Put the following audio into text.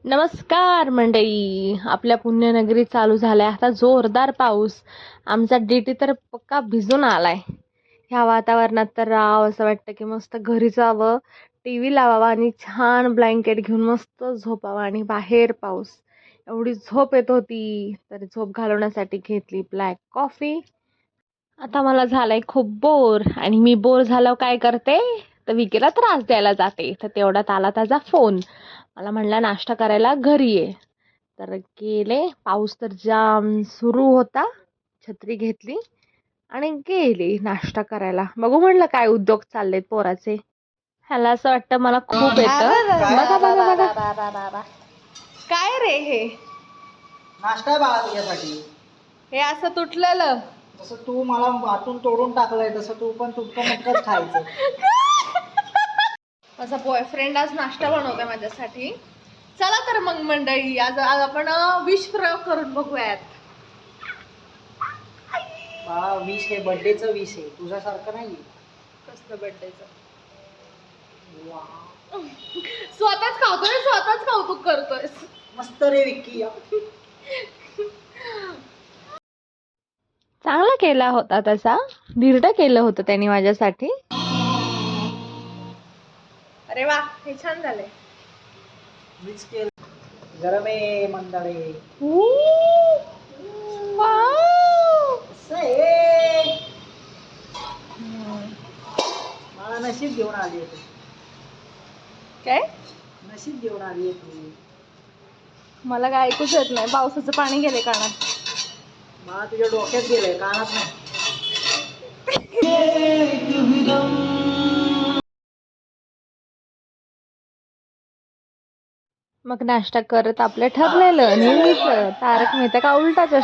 नमस्कार मंडळी. आपल्या पुण्यनगरीत चालू झालाय आता जोरदार पाऊस. आमचा डीटी तर पक्का भिजून आलाय. ह्या वातावरणात तर राव असं वाटतं की मस्त घरी जावं, टीव्ही लावावा आणि छान ब्लँकेट घेऊन मस्त झोपावं. आणि बाहेर पाऊस, एवढी झोप येत होती तर झोप घालवण्यासाठी घेतली ब्लॅक कॉफी. आता मला झालंय खूप बोर आणि मी बोर झाल्यावर काय करते, तर विकीला त्रास द्यायला जाते. तर तेवढ्यात आला त्याचा फोन. मला म्हणला नाश्ता करायला घरी ये. तर गेले. पाऊस तर जाम सुरू होता. छत्री घेतली आणि गेली नाश्ता करायला. बघू म्हणलं काय उद्योग चाललेत पोराचे. ह्याला असं वाटतं मला खूप येतं. बघा बघा बघा. काय रे हे? नाश्ता आहे बाळा तुझ्यासाठी. हे असं तुटलेलं. जसं तू मला आतून तोडून टाकलंय तसं तू पण तुटकं मुटकंच खायचं. माझा बॉयफ्रेंड आज नाश्ता बनवतोय माझ्यासाठी. चला तर मग मंडळी, आज आज आपण विश प्रयोग करून बघूयात. बाळा विष हे बर्थडेचं विष आहे, तुझ्यासारखं नाही. कसलं बर्थडेचं? वा, स्वतःच खावतोय, स्वतःच कौतुक करतोय. मस्त रे विक्की. चांगला केला होता तसा. धिरडं केलं होतं त्यांनी माझ्यासाठी. अरे वा, हे छान झालंय. मीच केलं. गरम आहे मंदारे. असं आहे. मला नशीब घेऊन आली आहे तू. काय? नशीब घेऊन आली आहे तू. मला काय ऐकूच येत नाही, पावसाचं पाणी गेले कानात. मला तुझ्या डोक्यात गेलंय, कानात नाही. मग नाश्ता करत आपलं ठरलेलं नेहमीच तारक मेहता का उलटा चष्मा.